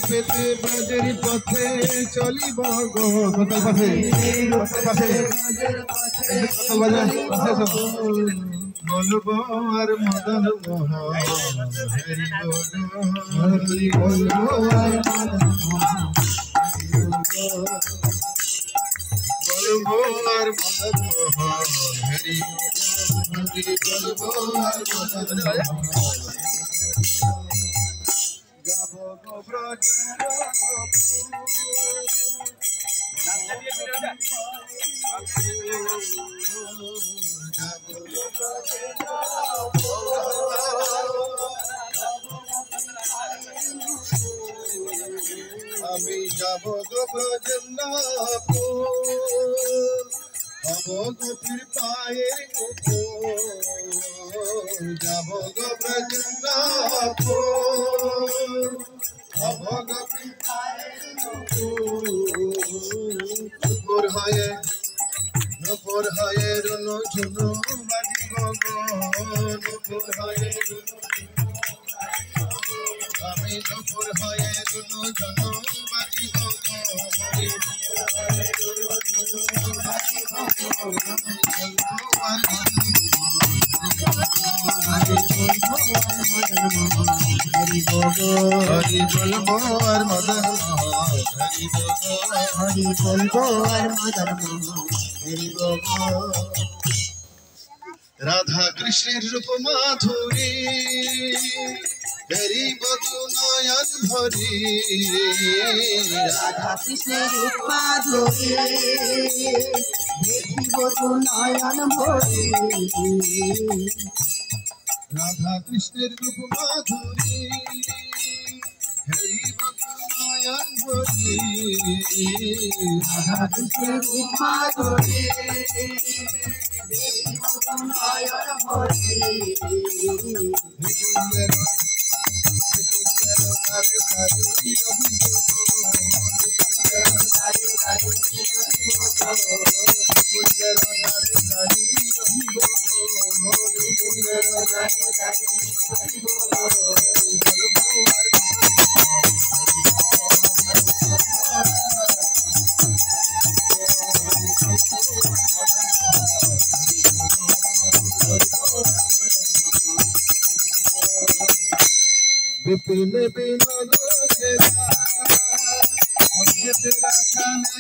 পেতে ব্রজের পথে চলিব গো কোথায় পাশে বলবো আর মদন মোহন হরি বলবো আর বলবো আর মদন মোহন হরি বলবো আর মদন যাব গো আমি যাব গো ব্রজেন্দ্রপুর হব গোপীর পায়ের উপর যাব গো ব্রজেন্দ্রপুর হব গোপীর পায়ের উপর হয়ে রুনু ঝুনু বাজিব গো নুপুর হয়ে আমি নুপুর হয়ে রুনু ঝুনু বাজিব গো হরি বলবো আর মদন হরি বলবো আর মদন হরি বলবো রাধা কৃষ্ণের রূপ মাধুরী হরি বধু নয়ন ভরি রাধা কৃষ্ণের রূপ মাধুরী দেখিব তো নয়ন ভরি রাধা কৃষ্ণের রূপ মাধুরী হরি বধু নয়ন ভরি রাধা কৃষ্ণের রূপ মাধুরী দেখিব তো নয়ন ভরি विपिन विनोद तेरा खाने